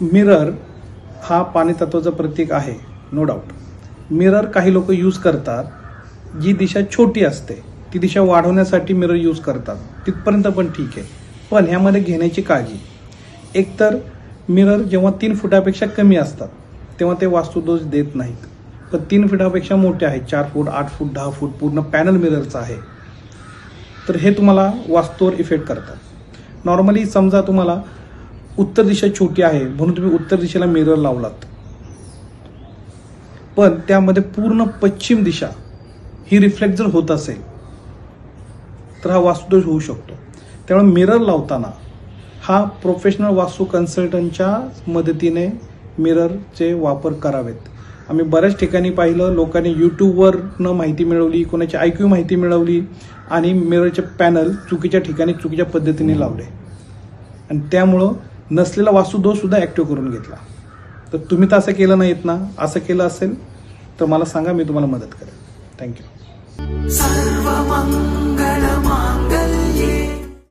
Mirror हा पाणी तत्वाचं प्रतीक आहे, नो डाऊट. मिरर काही लोक यूज करतात, जी दिशा छोटी असते ती दिशा वाढवण्यासाठी मिरर यूज करतात, तिथपर्यंत पण ठीक आहे. पण ह्यामध्ये घेण्याची काळजी, एकतर मिरर जेव्हा 3 फुटापेक्षा कमी असतात तेव्हा ते वास्तुदोष देत नाहीत. पण 3 फुटापेक्षा मोठे आहेत, 4 फूट, 8 फूट, 10 फूट पूर्ण पॅनल मिररचं आहे, तर हे तुम्हाला वास्तूवर इफेक्ट करतात. नॉर्मली समजा तुम्हाला उत्तर दिशा छोटी आहे म्हणून तुम्ही उत्तर दिशेला मिरर लावलात, पण त्यामध्ये पूर्ण पश्चिम दिशा ही रिफ्लेक्ट जर होत असेल तर हा वास्तुदोष होऊ शकतो. त्यामुळे मिरर लावताना हा प्रोफेशनल वास्तू कन्सल्टंटच्या मदतीने मिररचे वापर करावेत. आम्ही बऱ्याच ठिकाणी पाहिलं, लोकांनी यूट्यूबवरनं माहिती मिळवली, कोणाची IQ माहिती मिळवली आणि मिररचे पॅनल चुकीच्या ठिकाणी चुकीच्या पद्धतीने लावले आणि त्यामुळं नसलेला वास्तुदोष सुद्धा ॲक्टिव्ह करून घेतला. तर तुम्ही तर असं केलं नाहीत ना? असं केलं असेल तर मला सांगा, मी तुम्हाला मदत करेन. थँक्यू.